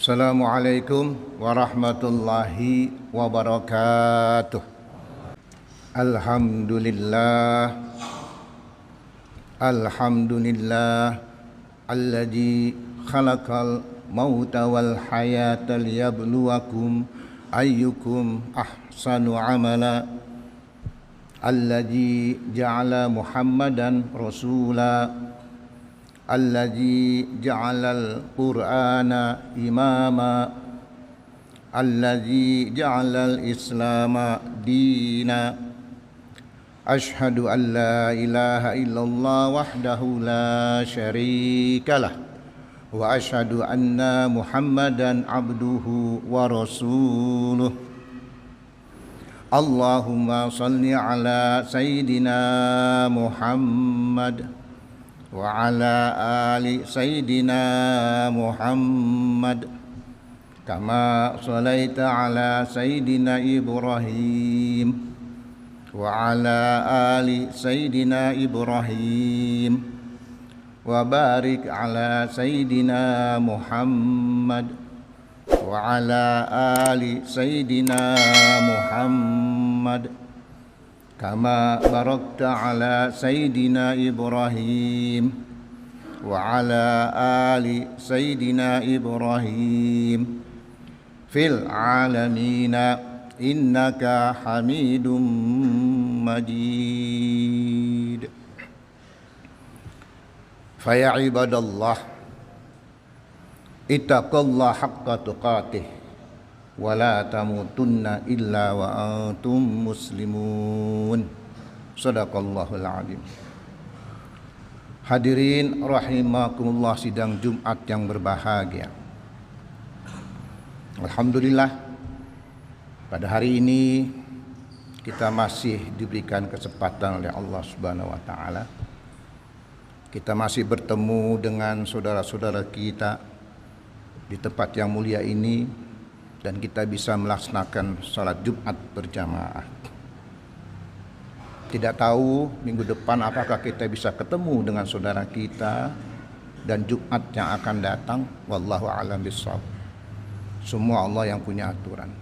Assalamualaikum warahmatullahi wabarakatuh. Alhamdulillah alladzi khalaqal mauta wal hayata liyabluwakum ayyukum ahsanu amala, alladzi ja'ala Muhammadan rasula, alladzi ja'alal Qur'ana imama, alladzi ja'alal Islama dina. Ashhadu an la ilaha illallah wahdahu la syarikalah wa ashhadu anna Muhammadan abduhu wa rasuluh. Allahumma salli ala sayyidina Muhammad wa ala ali sayyidina Muhammad kama shalaita ala sayyidina Ibrahim wa ala ali sayyidina Ibrahim wa barik ala sayyidina Muhammad wa ala ali sayyidina Muhammad kama barakta ala sayyidina Ibrahim wa ala ali sayyidina Ibrahim fil alamina innaka hamidum majid. Faya ibadallah ittaqallaha haqqa tuqatih wa la tamutunna illa wa antum muslimun. Shadaqallahul azim. Hadirin rahimakumullah, sidang Jumat yang berbahagia. Alhamdulillah, pada hari ini kita masih diberikan kesempatan oleh Allah Subhanahu wa taala. Kita masih bertemu dengan saudara-saudara kita di tempat yang mulia ini, dan kita bisa melaksanakan salat Jumat berjamaah. Tidak tahu minggu depan apakah kita bisa ketemu dengan saudara kita dan Jumat yang akan datang. Wallahu a'lam bishawab. Semua Allah yang punya aturan.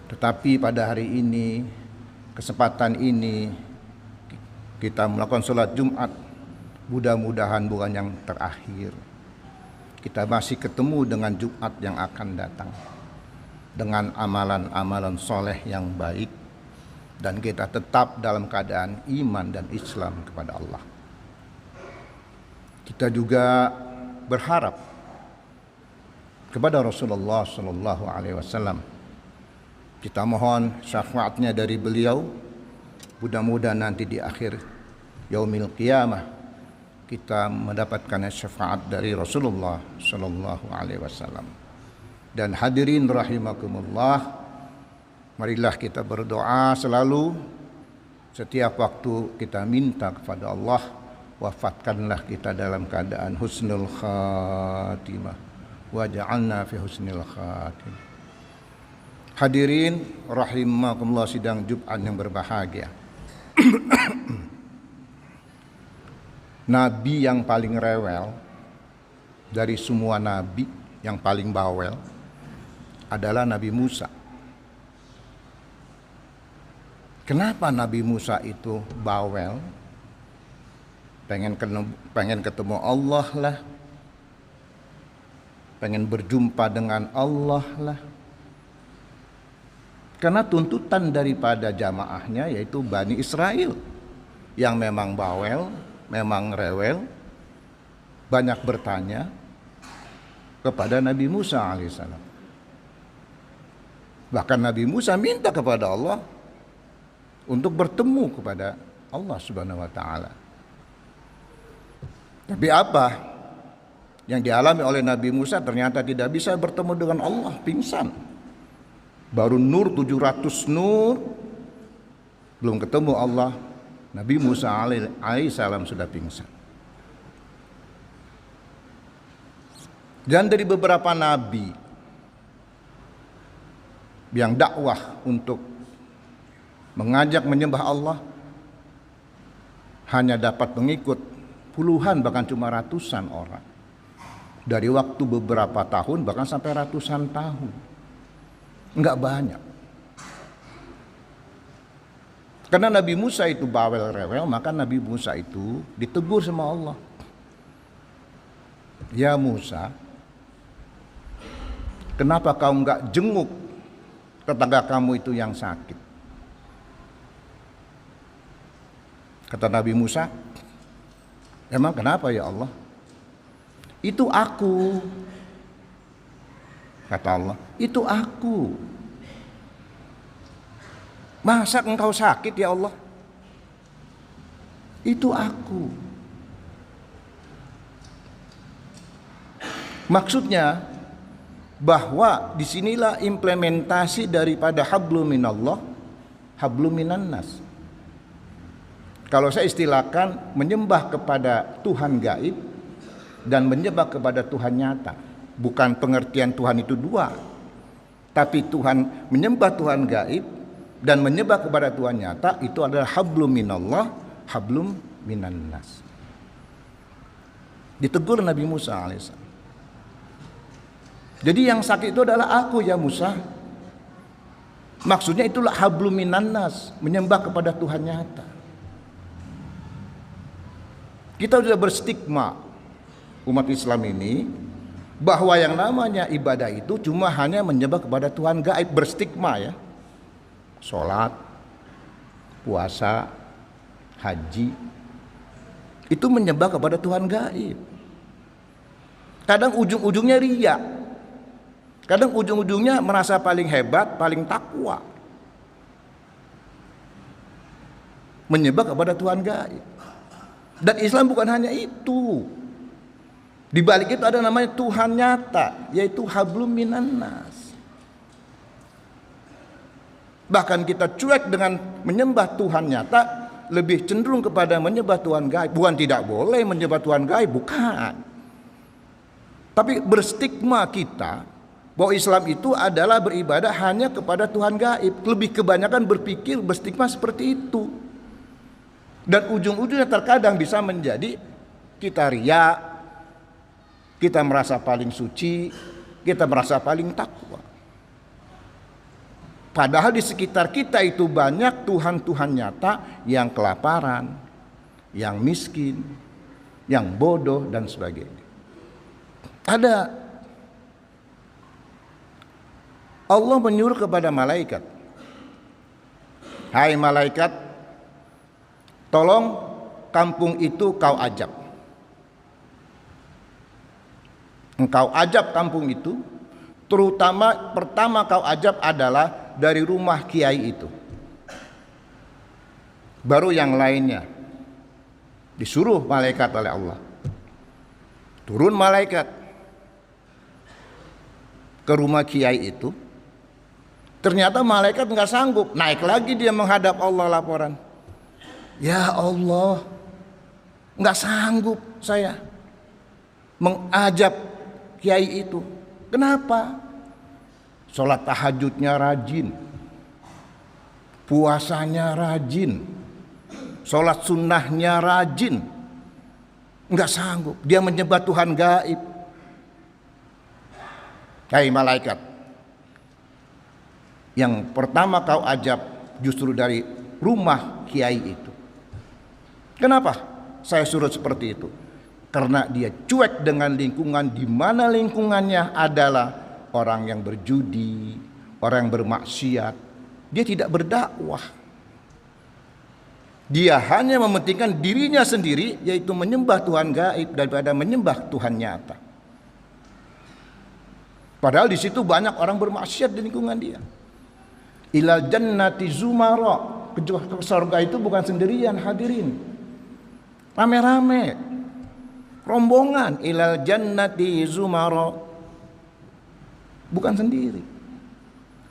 Tetapi pada hari ini, kesempatan ini, kita melakukan salat Jumat, mudah-mudahan bukan yang terakhir. Kita masih ketemu dengan Jumat yang akan datang dengan amalan-amalan soleh yang baik, dan kita tetap dalam keadaan iman dan Islam kepada Allah. Kita juga berharap kepada Rasulullah sallallahu alaihi wasallam. Kita mohon syafaatnya dari beliau. Mudah-mudahan nanti di akhir yaumil qiyamah kita mendapatkan syafaat dari Rasulullah sallallahu alaihi wasallam. Dan hadirin rahimakumullah, marilah kita berdoa selalu. Setiap waktu kita minta kepada Allah, wafatkanlah kita dalam keadaan husnul khatimah, waj'alna fi husnil khatimah. Hadirin rahimakumullah, sidang Jumat yang berbahagia. Nabi yang paling rewel dari semua nabi, yang paling bawel adalah Nabi Musa. Kenapa Nabi Musa itu bawel? Pengen ketemu Allah lah, pengen berjumpa dengan Allah lah. Karena tuntutan daripada jamaahnya yaitu Bani Israel yang memang bawel, memang rewel, banyak bertanya kepada Nabi Musa alaihissalam. Bahkan Nabi Musa minta kepada Allah untuk bertemu kepada Allah Subhanahu wa taala. Tapi apa yang dialami oleh Nabi Musa? Ternyata tidak bisa bertemu dengan Allah, pingsan. Baru nur 700 nur, belum ketemu Allah, Nabi Musa alaihissalam sudah pingsan. Dan dari beberapa nabi yang dakwah untuk mengajak menyembah Allah, hanya dapat mengikut puluhan bahkan cuma ratusan orang. Dari waktu beberapa tahun bahkan sampai ratusan tahun. Enggak banyak. Karena Nabi Musa itu bawel rewel, maka Nabi Musa itu ditegur sama Allah. Ya Musa, kenapa kau enggak jenguk tetangga kamu itu yang sakit? Kata Nabi Musa, emang kenapa ya Allah? Itu aku. Kata Allah, itu aku. Masa engkau sakit ya Allah? Itu aku. Maksudnya bahwa disinilah implementasi daripada hablum minallah, hablum minannas. Kalau saya istilahkan menyembah kepada Tuhan gaib dan menyembah kepada Tuhan nyata. Bukan pengertian Tuhan itu dua, tapi Tuhan menyembah Tuhan gaib dan menyembah kepada Tuhan nyata itu adalah hablum minallah, hablum minannas. Ditegur Nabi Musa alaihissalam. Jadi yang sakit itu adalah aku ya Musa. Maksudnya itulah hablum minannas, menyembah kepada Tuhan nyata. Kita sudah berstigma umat Islam ini bahwa yang namanya ibadah itu cuma hanya menyembah kepada Tuhan gaib, berstigma ya. Sholat, puasa, haji itu menyembah kepada Tuhan gaib. Kadang ujung-ujungnya riya, kadang ujung-ujungnya merasa paling hebat, paling takwa, menyembah kepada Tuhan gaib. Dan Islam bukan hanya itu, di balik itu ada namanya Tuhan nyata, yaitu hablum minannas. Bahkan kita cuek dengan menyembah Tuhan nyata, lebih cenderung kepada menyembah Tuhan gaib. Bukan tidak boleh menyembah Tuhan gaib, bukan. Tapi berstigma kita bahwa Islam itu adalah beribadah hanya kepada Tuhan gaib. Lebih kebanyakan berpikir berstigma seperti itu. Dan ujung-ujungnya terkadang bisa menjadi kita riya, kita merasa paling suci, kita merasa paling takwa. Padahal di sekitar kita itu banyak Tuhan-Tuhan nyata yang kelaparan, yang miskin, yang bodoh dan sebagainya. Ada. Allah menyuruh kepada malaikat, hai malaikat, tolong kampung itu kau ajab. Engkau ajab kampung itu, terutama pertama kau ajab adalah dari rumah kiai itu. Baru yang lainnya. Disuruh malaikat oleh Allah. Turun malaikat ke rumah kiai itu. Ternyata malaikat enggak sanggup. Naik lagi dia menghadap Allah laporan. Ya Allah, enggak sanggup saya mengajab kiai itu. Kenapa? Sholat tahajudnya rajin, puasanya rajin, sholat sunnahnya rajin. Enggak sanggup, dia menyembah Tuhan gaib. Hai malaikat, yang pertama kau ajab justru dari rumah kiai itu. Kenapa saya suruh seperti itu? Karena dia cuek dengan lingkungan, di mana lingkungannya adalah orang yang berjudi, orang yang bermaksiat. Dia tidak berdakwah. Dia hanya mementingkan dirinya sendiri, yaitu menyembah Tuhan gaib daripada menyembah Tuhan nyata. Padahal di situ banyak orang bermaksiat di lingkungan dia. Ilal jannati zumara, ke surga itu bukan sendirian hadirin, rame-rame, rombongan. Ilal jannati zumara, bukan sendiri.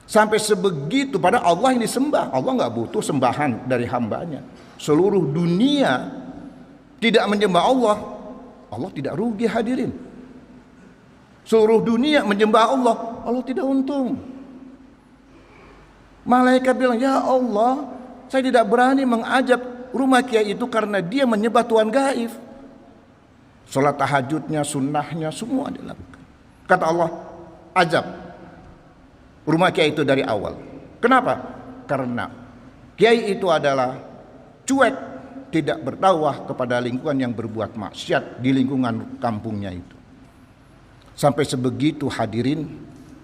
Sampai sebegitu, pada Allah yang disembah. Allah nggak butuh sembahan dari hambanya. Seluruh dunia tidak menyembah Allah, Allah tidak rugi hadirin. Seluruh dunia menyembah Allah, Allah tidak untung. Malaikat bilang, ya Allah, saya tidak berani mengajab rumah kiai itu karena dia menyembah Tuhan gaib. Sholat tahajudnya, sunnahnya, semua dilakukan. Kata Allah, ajab rumah kiai itu dari awal. Kenapa? Karena kiai itu adalah cuek, tidak berdakwah kepada lingkungan yang berbuat maksiat di lingkungan kampungnya itu. Sampai sebegitu hadirin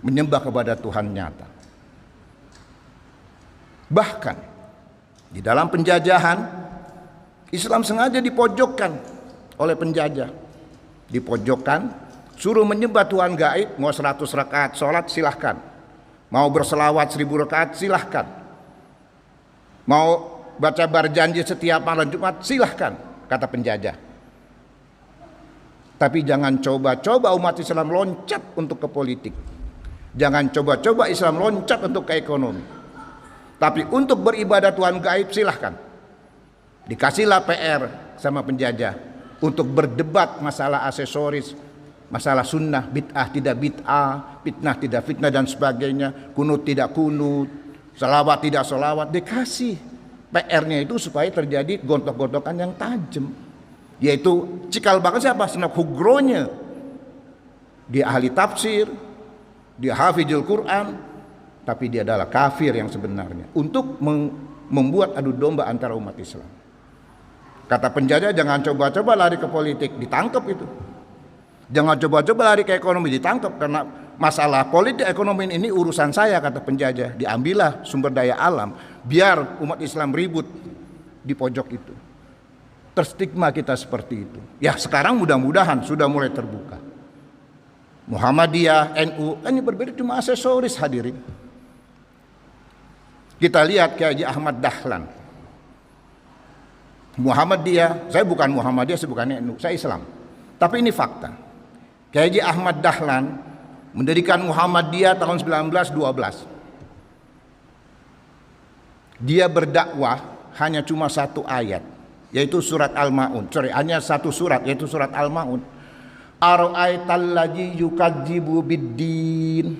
menyembah kepada Tuhan nyata. Bahkan di dalam penjajahan, Islam sengaja dipojokkan oleh penjajah. Dipojokkan, suruh menyembah Tuhan gaib, mau 100 rakaat sholat silahkan, mau berselawat 1000 rakaat silahkan, mau baca berjanji setiap malam Jumat silahkan, kata penjajah. Tapi jangan coba-coba umat Islam loncat untuk ke politik. Jangan coba-coba Islam loncat untuk ke ekonomi. Tapi untuk beribadah Tuhan gaib silahkan. Dikasihlah PR sama penjajah untuk berdebat masalah aksesoris, masalah sunnah, bid'ah tidak bid'ah, fitnah tidak fitnah dan sebagainya, kunut tidak kunut, salawat tidak salawat. Dikasih PR-nya itu supaya terjadi gontok-gontokan yang tajam, yaitu cikal bakal siapa? Senap hugronya. Dia ahli tafsir, dia hafizul Quran, tapi dia adalah kafir yang sebenarnya, untuk membuat adu domba antara umat Islam. Kata penjajah, jangan coba-coba lari ke politik, ditangkap itu. Jangan coba-coba lari ke ekonomi, ditangkap. Karena masalah politik ekonomi ini urusan saya, kata penjajah. Diambillah sumber daya alam, biar umat Islam ribut di pojok itu. Terstigma kita seperti itu. Ya sekarang mudah-mudahan sudah mulai terbuka. Muhammadiyah, NU, ini berbeda cuma aksesoris hadirin. Kita lihat Kiai Haji Ahmad Dahlan. Muhammadiyah, saya bukan Muhammadiyah, saya bukan NU, saya Islam. Tapi ini fakta. Kiai Haji Ahmad Dahlan mendirikan Muhammadiyah tahun 1912. Dia berdakwah hanya cuma satu ayat, yaitu surat Al-Maun. Hanya satu surat, yaitu surat Al-Maun. Ara'aital ladzi yukadzibu biddin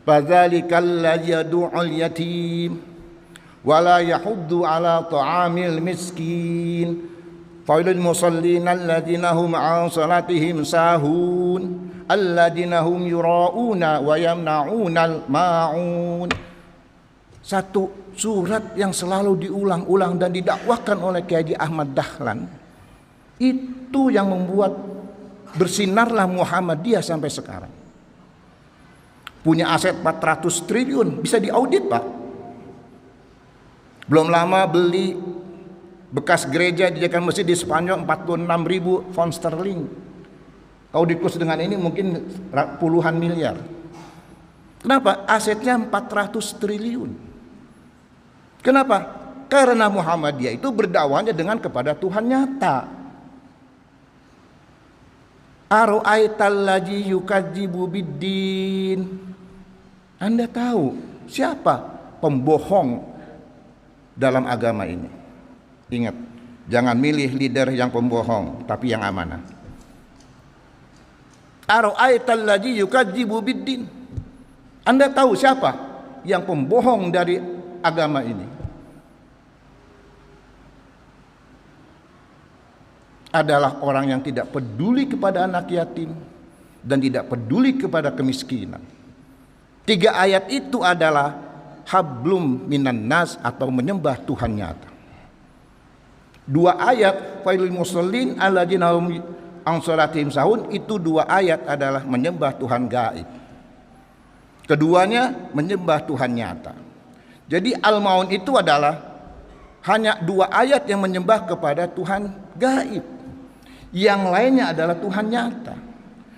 fadzalikal ladzi yad'ul yatim wala yahuddu ala ta'amil miskin failul musallin alladzina hum an salatihim sahun alladzina hum yura'una wa yamna'unal ma'un. Satu surat yang selalu diulang-ulang dan didakwahkan oleh Kiai Haji Ahmad Dahlan, itu yang membuat bersinarlah Muhammadiyah sampai sekarang. Punya aset 400 triliun, bisa diaudit Pak. Belum lama beli bekas gereja dijadikan masjid di Spanyol 46.000 pound sterling. Kalau dikus dengan ini mungkin puluhan miliar. Kenapa? Asetnya 400 triliun. Kenapa? Karena Muhammadiyah itu berdakwahnya dengan kepada Tuhan nyata. Ara'aital ladzi yukadzibu biddin. Anda tahu siapa pembohong dalam agama ini? Ingat, jangan milih leader yang pembohong, tapi yang amanah. Ara'aital ladzi yukadzibu biddin. Anda tahu siapa yang pembohong dari agama ini? Adalah orang yang tidak peduli kepada anak yatim dan tidak peduli kepada kemiskinan. 3 ayat itu adalah hablum minan nas atau menyembah Tuhan nyata. 2 ayat failul musallin alladzina hum an salatihim sahun, itu 2 ayat adalah menyembah Tuhan gaib. Keduanya menyembah Tuhan nyata. Jadi Al-Maun itu adalah hanya 2 ayat yang menyembah kepada Tuhan gaib. Yang lainnya adalah Tuhan nyata.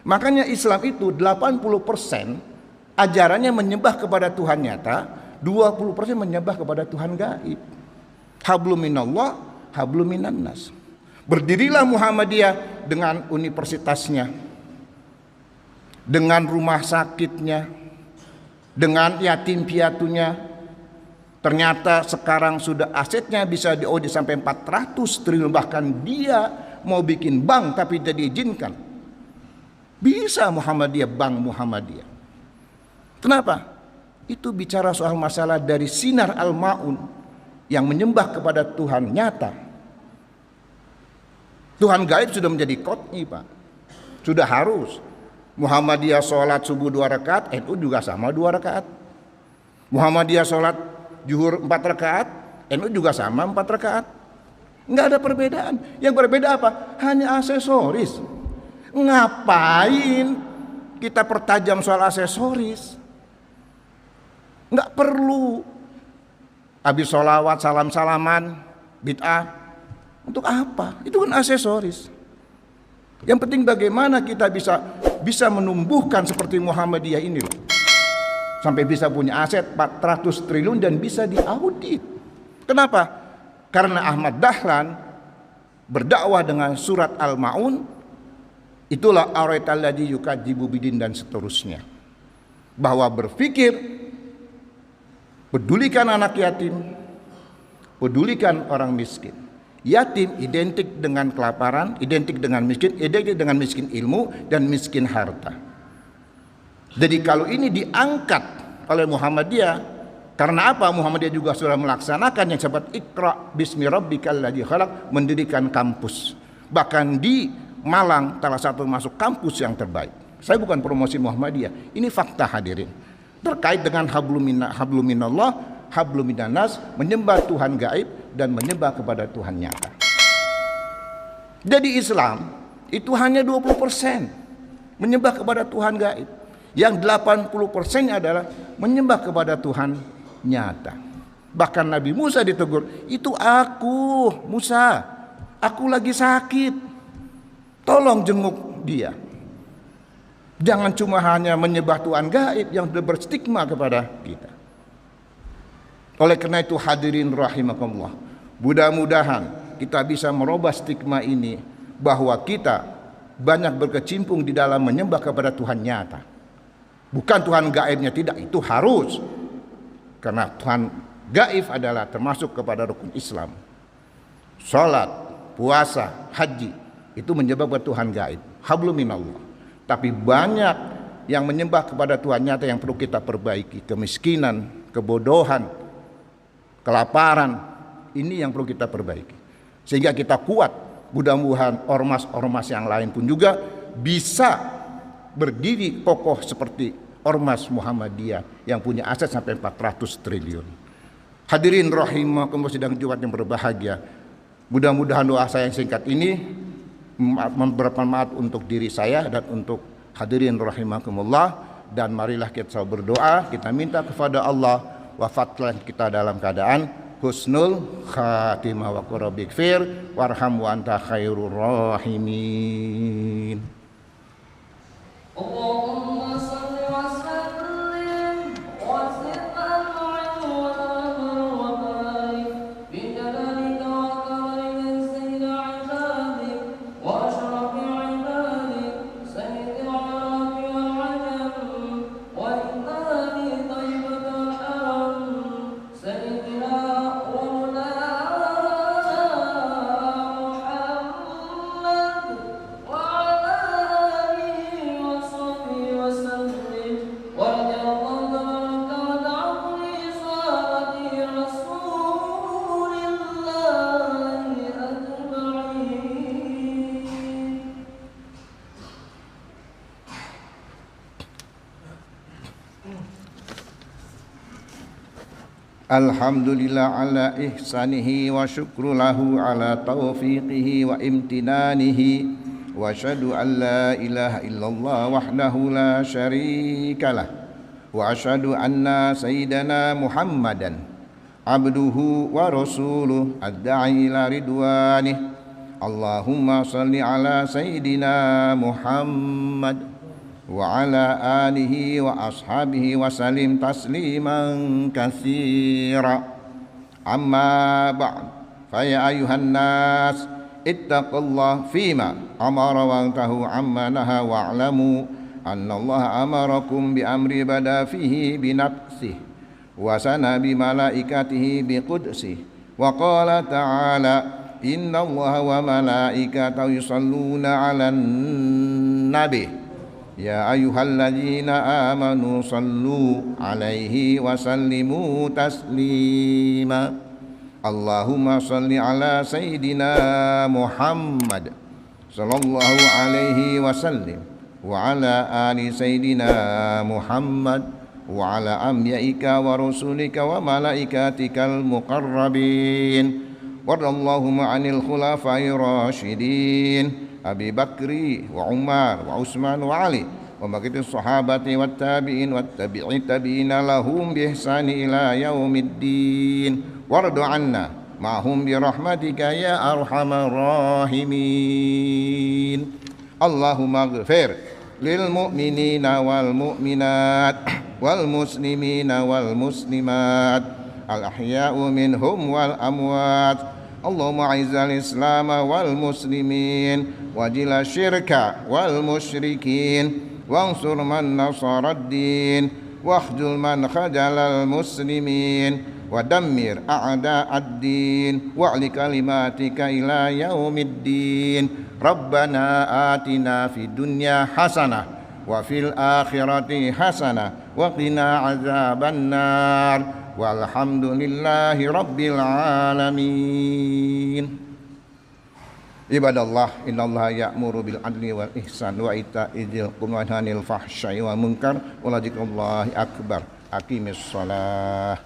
Makanya Islam itu 80% ajarannya menyembah kepada Tuhan nyata, 20% menyembah kepada Tuhan gaib. Hablum minallah, hablum minan nas. Berdirilah Muhammadiyah dengan universitasnya, dengan rumah sakitnya, dengan yatim piatunya. Ternyata sekarang sudah asetnya bisa diaudit sampai 400 triliun, bahkan dia mau bikin bank tapi tidak diizinkan. Bisa Muhammadiyah, bank Muhammadiyah. Kenapa? Itu bicara soal masalah dari sinar Al-Maun yang menyembah kepada Tuhan nyata. Tuhan gaib sudah menjadi qot'i, Pak. Sudah harus. Muhammadiyah sholat subuh 2 rakaat, NU juga sama 2 rakaat. Muhammadiyah sholat zuhur 4 rakaat, NU juga sama 4 rakaat. Nggak ada perbedaan. Yang berbeda apa? Hanya aksesoris. Ngapain kita pertajam soal aksesoris? Nggak perlu. Habis sholawat, salam-salaman, bid'ah. Untuk apa? Itu kan aksesoris. Yang penting bagaimana kita bisa menumbuhkan seperti Muhammadiyah ini loh. Sampai bisa punya aset 400 triliun dan bisa diaudit. Kenapa? Karena Ahmad Dahlan berdakwah dengan surat Al-Maun, itulah araital ladzi yukadzibu bidin dan seterusnya. Bahwa berpikir pedulikan anak yatim, pedulikan orang miskin. Yatim identik dengan kelaparan, identik dengan miskin ilmu dan miskin harta. Jadi kalau ini diangkat oleh Muhammadiyah, karena apa? Muhammadiyah juga sudah melaksanakan yang disebut Iqra bismi rabbikal ladzi khalaq, mendirikan kampus. Bahkan di Malang salah satu masuk kampus yang terbaik. Saya bukan promosi Muhammadiyah, ini fakta hadirin. Terkait dengan habluminallah, habluminanas, menyembah Tuhan gaib dan menyembah kepada Tuhan nyata. Jadi Islam itu hanya 20% menyembah kepada Tuhan gaib. Yang 80% adalah menyembah kepada Tuhan nyata. Bahkan Nabi Musa ditegur, itu aku Musa, aku lagi sakit, tolong jenguk dia. Jangan cuma hanya menyembah Tuhan gaib yang berstigma kepada kita. Oleh karena itu hadirin rahimakumullah, mudah-mudahan kita bisa merubah stigma ini, bahwa kita banyak berkecimpung di dalam menyembah kepada Tuhan nyata. Bukan Tuhan gaibnya tidak, itu harus. Karena Tuhan gaib adalah termasuk kepada rukun Islam. Salat, puasa, haji itu menyembah kepada Tuhan gaib, hablum minallah. Tapi banyak yang menyembah kepada Tuhan nyata yang perlu kita perbaiki. Kemiskinan, kebodohan, kelaparan, ini yang perlu kita perbaiki. Sehingga kita kuat. Mudah-mudahan ormas-ormas yang lain pun juga bisa berdiri kokoh seperti Ormas Muhammadiyah yang punya aset sampai 400 triliun. Hadirin rahimakumullah sidang Jumat yang berbahagia. Mudah-mudahan doa saya yang singkat ini bermanfaat untuk diri saya dan untuk hadirin rahimakumullah. Dan marilah kita berdoa, kita minta kepada Allah wafatkan kita dalam keadaan husnul khatimah wa qurrabbik fir warham wa anta khairur rahimin. Allahumma salli wa sallim wa zid an'am wa barik bi jalalika wa karamika sayyidina ibadik wa ashrafi ibadik sayyidil arabi wal ajam wa imani tayyibatal haram sayyidina Alhamdulillah ala ihsanihi wa syukru lahu ala taufiqihi wa imtinanihi wa asyhadu an la ilaha illallah wahdahu la syarikalah wa asyhadu anna sayyidana Muhammadan abduhu wa rasuluh ad-da'i ila ridwanih. Allahumma salli ala sayyidina Muhammad wa ala alihi wa ashabihi wa salim tasliman katsira. Amma ba'd, fa ya ayuhan nas ittaqullah fima amara wa antahu amma naha wa'lamu anna Allah amarakum bi amri bada fihi bi nafsihi wa sana bi malaikatihi bi qudsihi wa qala ta'ala inna Allah wa malaikatahu yusalluna 'alan nabi ya ayyuhalladzina amanu sallu alaihi wa sallimu taslima. Allahumma salli ala sayyidina Muhammad sallallahu alaihi wasallim wa ala ali sayyidina Muhammad wa ala anbiya'ika wa rusulika wa malaikatikal muqarrabin warḍallahumma 'anil khulafa'ir rasyidin Abi Bakri wa Umar wa Utsman wa Ali wa baqiyati sahabati wat tabi'in wat tabi'i tabi'ina lahum bi ihsani ila yaumiddin warḍu 'anna ma'hum bi rahmatika ya arhamar rahimin. Allahumma ighfir lil mu'minina wal mu'minat wal muslimina wal muslimat al ahya'u minhum wal amwat. Allahumma a'izzal islam wal muslimin wajila syirka wal musyrikin wansur man nasarad din wakhzul man khajalal muslimin wa dammir a'da'ad din wa'li kalimatika ila yaumiddin. Rabbana atina fid dunya hasanah wa fil akhirati hasanah wa qina azabannar walhamdulillahi rabbil alamin. Ibadallah, innallaha ya'muru bil adli wal ihsan wa ita'i dzil qurba wa yanha 'anil fahsya'i wal munkar wa ladzikrullahi akbar. Aqimis shalah.